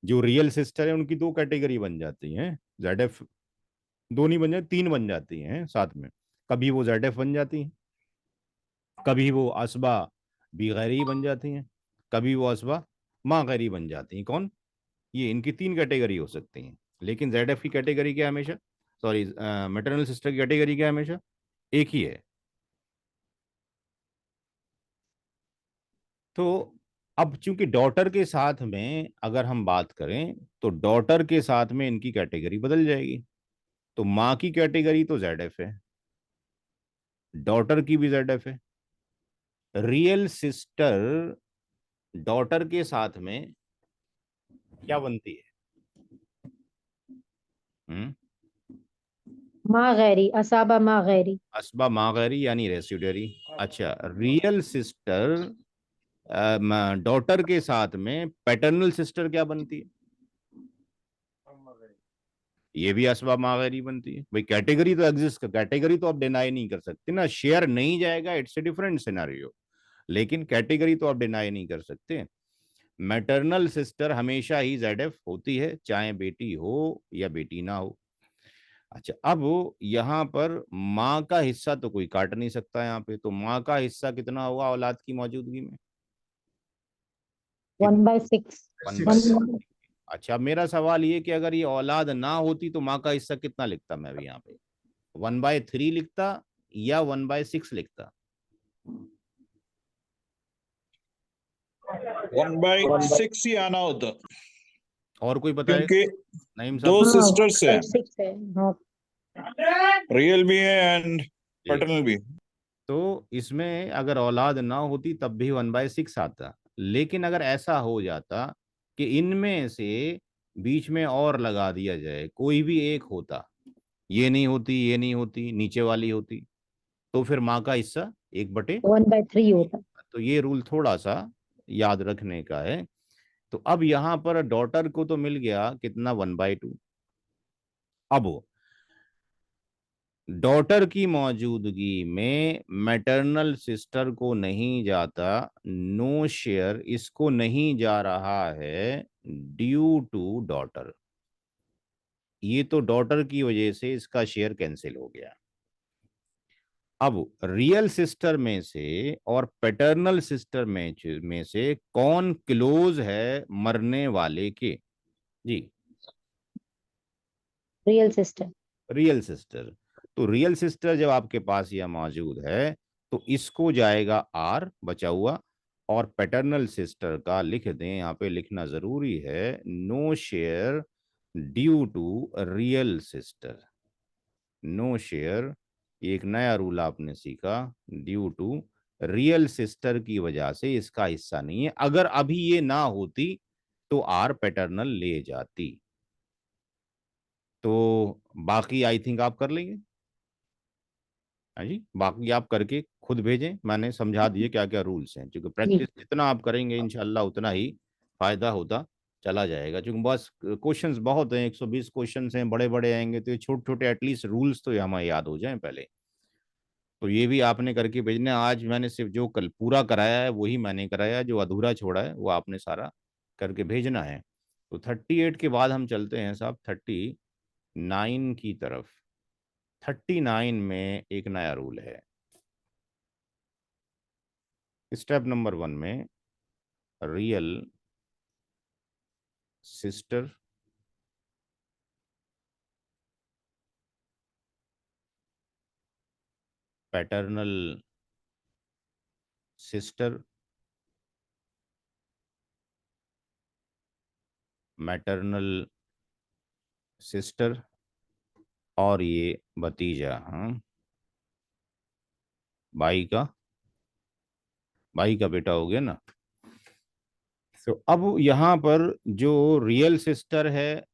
जो रियल सिस्टर है उनकी 2 कैटेगरी बन जाती हैं, ZF 2 नहीं बन जाती, 3 बन जाती हैं साथ में। कभी वो ZF बन जाती हैं, कभी वो असबा बी गैरी बन जाती हैं, कभी वो असबा माँ गैरी बन जाती हैं। कौन? ये इनकी 3 कैटेगरी हो सकती हैं। लेकिन ZF की कैटेगरी क्या हमेशा, सॉरी मैटरनल सिस्टर की कैटेगरी क्या हमेशा एक ही है। तो अब चूंकि डॉटर के साथ में अगर हम बात करें, तो डॉटर के साथ में इनकी कैटेगरी बदल जाएगी। तो माँ की कैटेगरी तो ZF है, डॉटर की भी ZF है। रियल सिस्टर डॉटर के साथ में क्या बनती है? माँ गैरी, असाबा माँ गैरी। असबा माँ गैरी यानी रेसिडरी। अच्छा, रियल सिस्टर डॉटर के साथ में पैटर्नल सिस्टर क्या बनती है? ये भी असबा माँ गैरी बनती है। भाई कैटेगरी तो एग्जिस्ट कर, कैटेगरी तो आप डिनाई नहीं कर सकते ना, शेयर नहीं जाएगा, इट्स ए डिफरेंट सिनेरियो, लेकिन कैटेगरी तो आप डिनाई नहीं कर सकते। मैटरनल सिस्टर हमेशा ही ZF होती है, चाहे बेटी हो या बेटी ना हो। अच्छा, अब यहाँ पर माँ का हिस्सा तो कोई काट नहीं सकता यहाँ पे, तो माँ का हिस्सा कितना होगा औलाद की मौजूदगी में? 1/6। 1/6। अच्छा, अब मेरा सवाल ये कि अगर ये औलाद ना होती तो माँ का हिस्सा कितना लिखता मैं भी यहाँ पे? 1/3 लिखता या 1/6 लिखता? 1/6 ही आना होता, और कोई बताएगा? क्योंकि नईम दो साहब। हाँ, सिस्टर्स है, 1/6 है। हाँ, रियल भी है एंड जी। पैटर्नल भी। तो इसमें अगर औलाद ना होती तब भी 1/6 आता, लेकिन अगर ऐसा हो जाता कि इनमें से बीच में और लगा दिया जाए, कोई भी एक होता, ये नहीं होती, ये नहीं होती, नीचे वाली होती, तो फिर माँ का हिस्सा 1/। 1/3 होता। तो ये रूल थोड़ा सा याद रखने का है। तो अब यहाँ पर डॉटर को तो मिल गया कितना, 1/2। अब डॉटर की मौजूदगी में मैटरनल सिस्टर को नहीं जाता, नो शेयर इसको नहीं जा रहा है ड्यू टू डॉटर। ये तो डॉटर की वजह से इसका शेयर कैंसिल हो गया। अब रियल सिस्टर में से और पैटर्नल सिस्टर में से कौन क्लोज है मरने वाले के? जी, रियल सिस्टर। Real sister. तो रियल सिस्टर जब आपके पास यह मौजूद है तो इसको जाएगा आर बचा हुआ, और पैटर्नल सिस्टर का लिख दें, यहाँ पे लिखना जरूरी है, no share due to real sister. No share, एक नया रूल आपने सीखा, ड्यू टू रियल सिस्टर की वजह से इसका हिस्सा नहीं है। अगर अभी ये ना होती तो आर पैटर्नल ले जाती। तो बाकी आई थिंक आप कर लेंगे। हाँ जी, बाकी आप करके खुद भेजें, मैंने समझा दिए क्या क्या रूल्स हैं, क्योंकि जी। प्रैक्टिस जितना आप करेंगे इंशाल्लाह उतना ही फायदा होता चला जाएगा। क्योंकि बस क्वेश्चंस बहुत हैं, 120 क्वेश्चंस हैं, बड़े बड़े आएंगे, तो ये छोटे छोटे एटलीस्ट रूल्स तो ये हमें याद हो जाएं पहले। तो ये भी आपने करके भेजना है। आज मैंने सिर्फ जो कल पूरा कराया है वही मैंने कराया है, जो अधूरा छोड़ा है वो आपने सारा करके भेजना है। तो 38 के बाद हम चलते हैं साहब 39 की तरफ। 39 में एक नया रूल है। स्टेप नंबर 1 में real sister paternal sister maternal sister और ये भतीजा, हाँ भाई का बेटा हो गया ना। तो अब यहाँ पर जो रियल सिस्टर है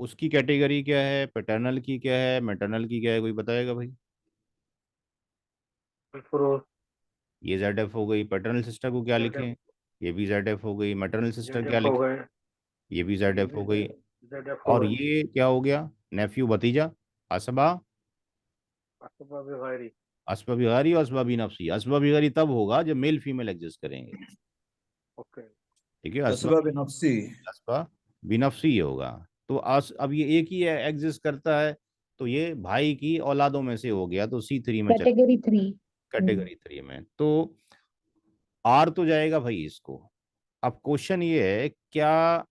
उसकी कैटेगरी क्या है, पैटर्नल की क्या है, मैटरनल की क्या है, कोई बताएगा भाई? फुलफुरुस, ये ZF हो गई। पैटर्नल सिस्टर को क्या ZF, लिखें? ये भी ZF हो गई। मैटरनल सिस्टर क्या ZF हो लिखें? गए, ये भी ZF हो गई। ZF हो और गए, ये क्या हो गया, नेफ्यू भतीजा, असबा। असबा बिगारी, असबा बिगारी और असबा बिनफ्सी। असबा बिगारी तब होगा जब मेल फीमेल एग्जिस्ट करेंगे, ओके, ठीक है। असबा असबा बिनफ्सी। असबा बिनफ्सी ये होगा। तो अब ये एक ही एग्जिस्ट करता है, तो ये भाई की औलादों में से हो गया, तो C3 में चल, कैटेगरी 3। कैटेगरी 3 में। तो आर तो जाएगा भाई इसको। अब क्वेश्चन ये है, क्या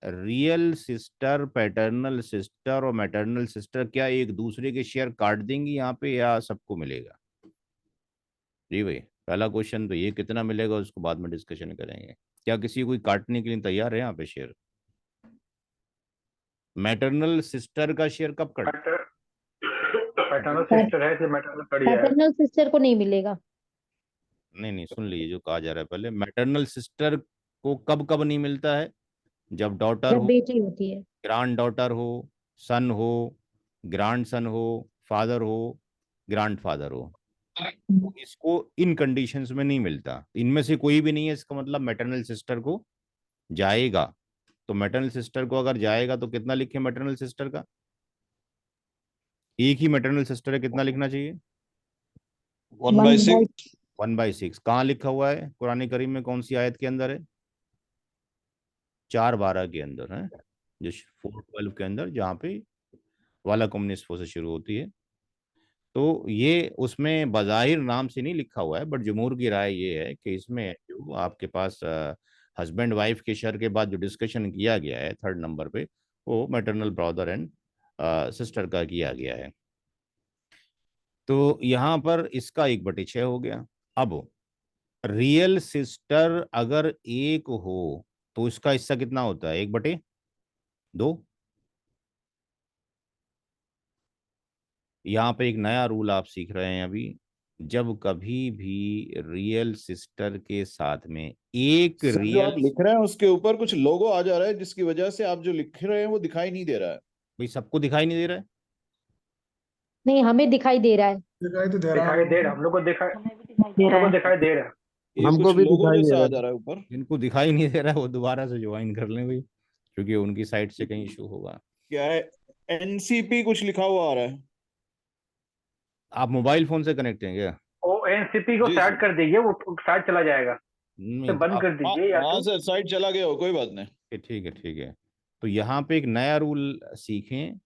रियल सिस्टर पैटर्नल सिस्टर और मैटरनल सिस्टर क्या एक दूसरे के शेयर काट देंगी यहाँ पे, या सबको मिलेगा? जी भाई, पहला क्वेश्चन तो ये, कितना मिलेगा उसको बाद में डिस्कशन करेंगे। क्या किसी कोई काटने के लिए तैयार है यहाँ पे शेयर? मैटरनल सिस्टर का शेयर कब कट? पैटर्नल सिस्टर है कि मैटरनल कड़ी है? पैटर्नल सिस्टर को नहीं मिलेगा। नहीं नहीं, सुन लीजिए जो कहा जा रहा है पहले। मैटरनल सिस्टर को कब कब नहीं मिलता है? जब डॉटर जब हो, बेटी होती है। ग्रांड डॉटर हो, सन हो, ग्रांड सन हो, फादर हो, ग्रांड फादर हो। तो इसको इन कंडीशंस में नहीं मिलता, इनमें से कोई भी नहीं है, इसका मतलब मैटरनल सिस्टर को जाएगा। तो मैटरनल सिस्टर को अगर जाएगा तो कितना लिखे मैटरनल सिस्टर का? एक ही मैटरनल सिस्टर है, कितना लिखना चाहिए? 1/6। 1/6। कहाँ लिखा हुआ है कुरान करीम में, कौन सी आयत के अंदर है? 4:12 के अंदर है, जो 4:12 के अंदर, जहाँ पे वाला कम्युनिस्ट से शुरू होती है। तो ये उसमें बज़ाहिर नाम से नहीं लिखा हुआ है, बट जमहूर की राय ये है कि इसमें जो आपके पास हस्बैंड वाइफ के शर के बाद जो डिस्कशन किया गया है थर्ड नंबर पे, वो मैटरनल ब्रदर एंड सिस्टर का किया गया है। तो यहाँ पर इसका 1/6 हो गया। अब रियल सिस्टर अगर एक हो तो इसका हिस्सा कितना होता है? 1/2। यहाँ पे एक नया रूल आप सीख रहे हैं अभी। जब कभी भी रियल सिस्टर के साथ में एक सर जो रियल, आप लिख रहे हैं उसके ऊपर कुछ लोगो आ जा रहा है, जिसकी वजह से आप जो लिख रहे हैं वो दिखाई नहीं दे रहा है। भाई सबको दिखाई नहीं दे रहा है? नहीं, हमें दिखाई दे रहा है। दिखाई तो दे रहा दिखाई दे रहा है, हम लोग को दिखाई, हम लोग को दिखाई दे रहा है। ये हमको कुछ भी लोगो दिखाई दे जैसा रहा आ है। जा रहा है ऊपर। जिनको दिखाई नहीं दे रहा है वो दोबारा से ज्वाइन कर लें भाई, क्योंकि उनकी साइड से कहीं इशू होगा। क्या है? एनसीपी कुछ लिखा हुआ आ रहा है। आप मोबाइल फोन से कनेक्ट हैं क्या? वो एनसीपी को जी साइड सर। कर दीजिए, वो साइड चला जाएगा, नहीं तो तो बंद आप, कर दीजिए या वहां तो। से साइड चला गया हो, कोई बात नहीं। ठीक है ठीक है। तो यहाँ पे एक नया रूल सीखें।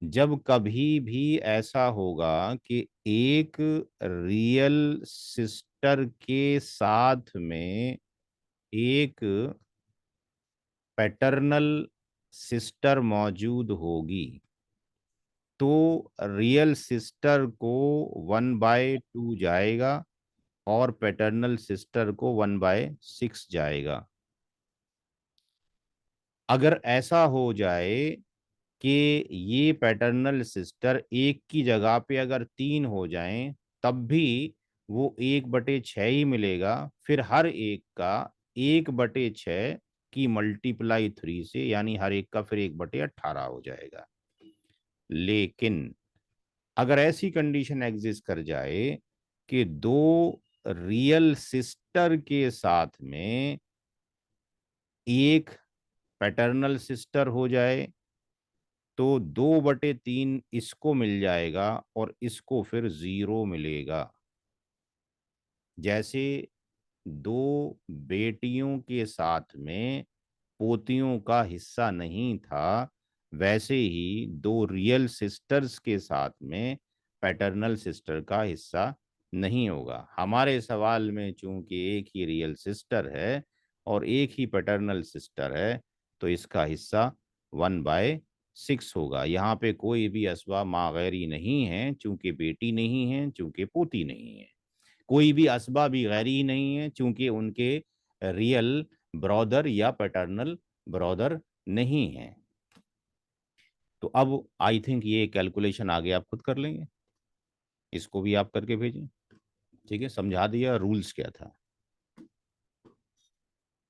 जब कभी भी ऐसा होगा कि एक रियल सिस्टर के साथ में एक पैटर्नल सिस्टर मौजूद होगी, तो रियल सिस्टर को 1/2 जाएगा और पैटर्नल सिस्टर को 1/6 जाएगा। अगर ऐसा हो जाए कि ये पैटर्नल सिस्टर एक की जगह पे अगर 3 हो जाएं, तब भी वो 1/6 ही मिलेगा। फिर हर एक का 1/6 की मल्टीप्लाई 3 से, यानी हर एक का फिर 1/18 हो जाएगा। लेकिन अगर ऐसी कंडीशन एग्जिस्ट कर जाए कि दो रियल सिस्टर के साथ में एक पैटर्नल सिस्टर हो जाए, तो 2/3 इसको मिल जाएगा और इसको फिर 0 मिलेगा। जैसे दो बेटियों के साथ में पोतियों का हिस्सा नहीं था, वैसे ही दो रियल सिस्टर्स के साथ में पैटर्नल सिस्टर का हिस्सा नहीं होगा। हमारे सवाल में चूंकि एक ही रियल सिस्टर है और एक ही पैटर्नल सिस्टर है, तो इसका हिस्सा 1/6 होगा। यहाँ पे कोई भी असबा मागैरी नहीं है, चूंकि बेटी नहीं है, चूंकि पोती नहीं है। कोई भी असबा भी गैरी नहीं है, चूंकि उनके रियल ब्रदर या पैटर्नल ब्रदर नहीं है। तो अब आई थिंक ये कैलकुलेशन आगे आप खुद कर लेंगे, इसको भी आप करके भेजें। ठीक है, समझा दिया रूल्स क्या था।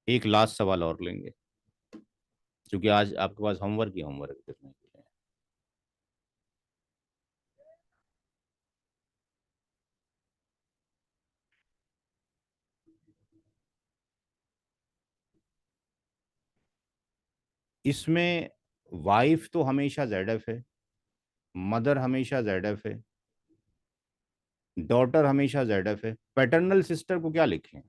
एक लास्ट सवाल और लेंगे, क्योंकि आज आपके पास होमवर्क ही होमवर्क करने के लिए। इसमें वाइफ तो हमेशा ZF है, मदर हमेशा ZF है, डॉटर हमेशा ZF है। पैटर्नल सिस्टर को क्या लिखें?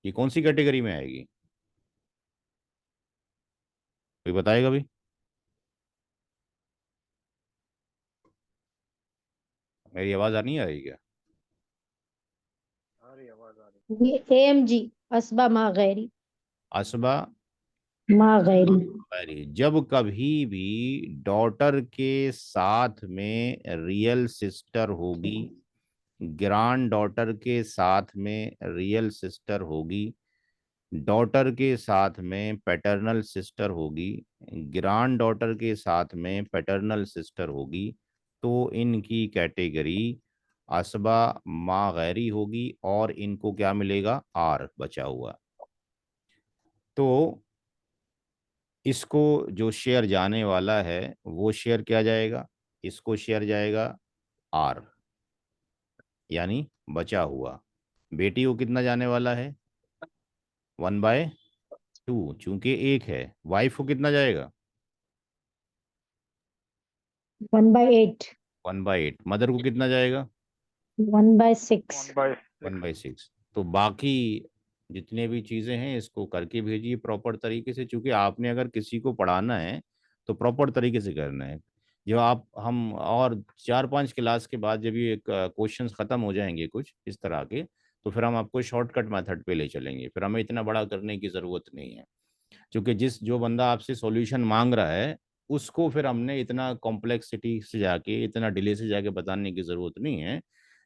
ये कौन सी कैटेगरी में आएगी? कोई बताएगा भी? मेरी आवाज आ नहीं आ रही क्या? आ रही आवाज आ रही। ये AMG, असबा मा गैरी। असबा मा गैरी। गैरी। जब कभी भी डॉटर के साथ में रियल सिस्टर होगी, ग्रैंड डॉटर के साथ में रियल सिस्टर होगी, डॉटर के साथ में पैटर्नल सिस्टर होगी, ग्रैंड डॉटर के साथ में पैटर्नल सिस्टर होगी, तो इनकी कैटेगरी असबा मा गैरी होगी और इनको क्या मिलेगा? R बचा हुआ। तो इसको जो शेयर जाने वाला है वो शेयर क्या जाएगा? इसको शेयर जाएगा R, यानी बचा हुआ। बेटी को कितना जाने वाला है? 1/2, चूंकि एक है। वाइफ को कितना जाएगा? 1/8। 1/8। मदर को कितना जाएगा? 1/6। 1/6। 1/6। तो बाकी जितने भी चीज़ें हैं इसको करके भेजिए प्रॉपर तरीके से, क्योंकि आपने अगर किसी को पढ़ाना है तो प्रॉपर तरीके से करना है। जो आप हम और 4-5 क्लास के बाद जब ये क्वेश्चंस ख़त्म हो जाएंगे कुछ इस तरह के, तो फिर हम आपको शॉर्टकट मेथड पे ले चलेंगे, फिर हमें इतना बड़ा करने की ज़रूरत नहीं है। क्योंकि जो बंदा आपसे सॉल्यूशन मांग रहा है उसको फिर हमने इतना कॉम्प्लेक्सिटी से जाके, इतना डिले से जाके बताने की ज़रूरत नहीं है।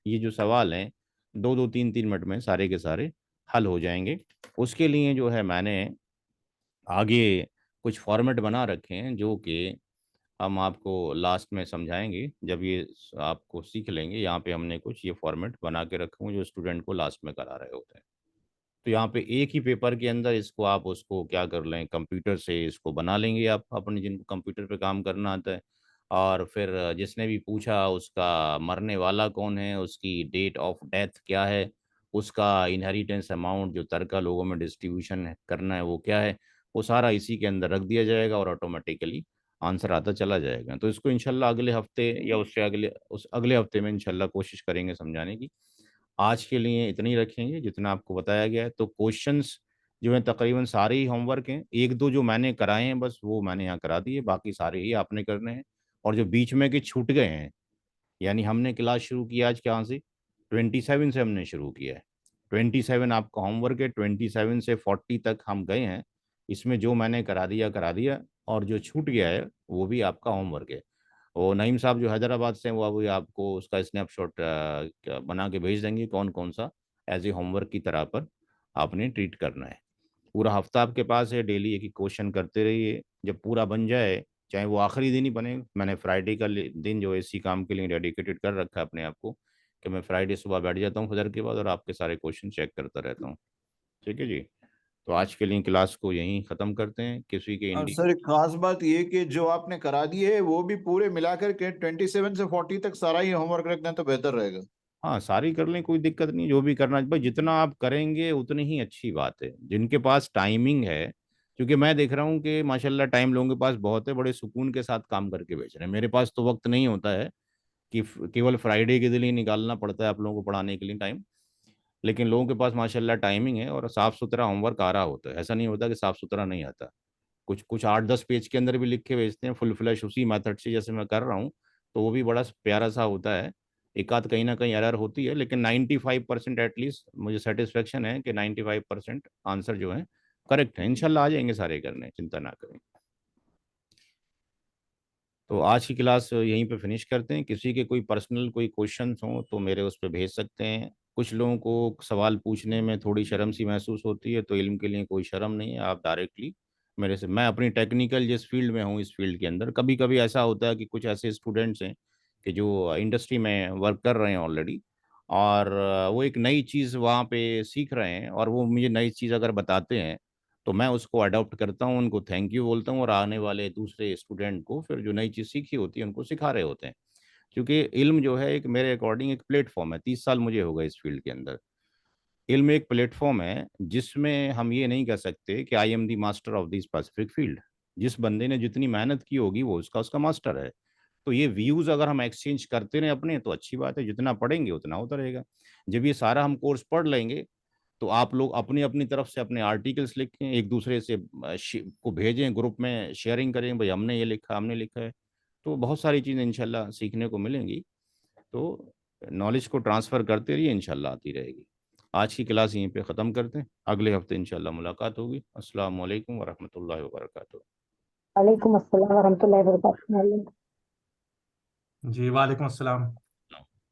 ये जो सवाल हैं 2-2 3-3 मिनट में सारे के सारे हल हो जाएंगे। उसके लिए जो है मैंने आगे कुछ फॉर्मेट बना रखे हैं जो कि हम आपको लास्ट में समझाएंगे जब ये आपको सीख लेंगे। यहाँ पे हमने कुछ ये फॉर्मेट बना के रखे हुए जो स्टूडेंट को लास्ट में करा रहे होते हैं। तो यहाँ पे एक ही पेपर के अंदर इसको आप उसको क्या कर लें, कंप्यूटर से इसको बना लेंगे आप अपने, जिनको कंप्यूटर पे काम करना आता है। और फिर जिसने भी पूछा उसका मरने वाला कौन है, उसकी डेट ऑफ डेथ क्या है, उसका इनहेरिटेंस अमाउंट जो तरका लोगों में डिस्ट्रीब्यूशन करना है वो क्या है, वो सारा इसी के अंदर रख दिया जाएगा और ऑटोमेटिकली आंसर आता चला जाएगा। तो इसको इंशाल्लाह अगले हफ्ते या उससे अगले हफ्ते में इंशाल्लाह कोशिश करेंगे समझाने की। आज के लिए इतना ही रखेंगे जितना आपको बताया गया है। तो क्वेश्चंस जो हैं तकरीबन सारे ही होमवर्क हैं, एक दो जो मैंने कराए हैं बस वो मैंने यहाँ करा दिए, बाकी सारे ही आपने करने हैं। और जो बीच में के छूट गए हैं, यानी हमने क्लास शुरू किया आज कहाँ से, 27 से हमने शुरू किया है। 27 आपका होमवर्क है, 27 से 40 तक हम गए हैं। इसमें जो मैंने करा दिया और जो छूट गया है वो भी आपका होमवर्क है। वो नईम साहब जो हैदराबाद से हैं वो अभी आपको उसका स्नैपशॉट बना के भेज देंगे कौन कौन सा एज ए होमवर्क की तरह पर आपने ट्रीट करना है। पूरा हफ्ता आपके पास है, डेली एक ही क्वेश्चन करते रहिए। जब पूरा बन जाए, चाहे वो आखिरी दिन ही बने, मैंने फ्राइडे का दिन जो है इसी काम के लिए डेडिकेटेड कर रखा है अपने आप को कि मैं फ्राइडे सुबह बैठ जाता हूँ फजर के बाद और आपके सारे क्वेश्चन चेक करता रहता हूँ। ठीक है जी। तो आज के लिए क्लास को यहीं ख़त्म करते हैं। किसी के और सर एक खास बात ये कि जो आपने करा दी है वो भी पूरे मिलाकर के 27 से 40 तक सारा ही होमवर्क रख दें तो बेहतर रहेगा। हाँ सारी कर लें, कोई दिक्कत नहीं, जो भी करना भाई जितना आप करेंगे उतनी ही अच्छी बात है। जिनके पास टाइमिंग है, क्योंकि मैं देख रहा हूँ कि माशाल्लाह टाइम लोगों के पास बहुत है, बड़े सुकून के साथ काम करके बेच रहे हैं। मेरे पास तो वक्त नहीं होता है कि केवल फ्राइडे के दिन ही निकालना पड़ता है आप लोगों को पढ़ाने के लिए टाइम। लेकिन लोगों के पास माशाल्लाह टाइमिंग है और साफ़ सुथरा होमवर्क आ रहा होता है, ऐसा नहीं होता कि साफ़ सुथरा नहीं आता। कुछ कुछ 8-10 पेज के अंदर भी लिख के भेजते हैं फुल फ्लैश उसी मेथड से जैसे मैं कर रहा हूँ, तो वो भी बड़ा प्यारा सा होता है। एक आध कहीं ना कहीं एरर होती है, लेकिन 95% एटलीस्ट मुझे सेटिस्फेक्शन है कि 95% आंसर जो है करेक्ट है। इंशाल्लाह आ जाएंगे सारे करने, चिंता ना करें। तो आज की क्लास यहीं पे फिनिश करते हैं। किसी के कोई पर्सनल कोई क्वेश्चंस हों तो मेरे उस पर भेज सकते हैं। कुछ लोगों को सवाल पूछने में थोड़ी शर्म सी महसूस होती है, तो इल्म के लिए कोई शर्म नहीं है, आप डायरेक्टली मेरे से, मैं अपनी टेक्निकल जिस फील्ड में हूँ इस फील्ड के अंदर, कभी कभी ऐसा होता है कि कुछ ऐसे स्टूडेंट्स हैं कि जो इंडस्ट्री में वर्क कर रहे हैं ऑलरेडी, और वो एक नई चीज़ वहाँ पे सीख रहे हैं और वो मुझे नई चीज़ अगर बताते हैं तो मैं उसको अडॉप्ट करता हूँ, उनको थैंक यू बोलता हूँ और आने वाले दूसरे स्टूडेंट को फिर जो नई चीज़ सीखी होती है उनको सिखा रहे होते हैं। क्योंकि इल्म जो है एक मेरे अकॉर्डिंग एक प्लेटफॉर्म है। 30 साल मुझे हो गए इस फील्ड के अंदर। इल्म एक प्लेटफॉर्म है जिसमें हम ये नहीं कह सकते कि I am the master of the specific field. जिस बंदे ने जितनी मेहनत की होगी वो उसका उसका मास्टर है। तो ये व्यूज अगर हम एक्सचेंज करते रहे अपने तो अच्छी बात है, जितना पढ़ेंगे उतना होता रहेगा। जब ये सारा हम कोर्स पढ़ लेंगे तो आप लोग अपनी अपनी तरफ से अपने आर्टिकल्स लिखें, एक दूसरे से को भेजें, ग्रुप में शेयरिंग करें, भाई हमने ये लिखा हमने लिखा है। तो बहुत सारी चीज़ें इंशाल्लाह सीखने को मिलेंगी। तो नॉलेज को ट्रांसफ़र करते रहिए, इंशाल्लाह आती रहेगी। आज की क्लास यहीं पे ख़त्म करते हैं, अगले हफ्ते इंशाल्लाह मुलाकात होगी। अस्सलाम वालेकुम वरहमतुल्लाहि वबरकातुहू। वालेकुम अस्सलाम वरहमतुल्लाहि वबरकातुहू। जी वालेकुम अस्सलाम।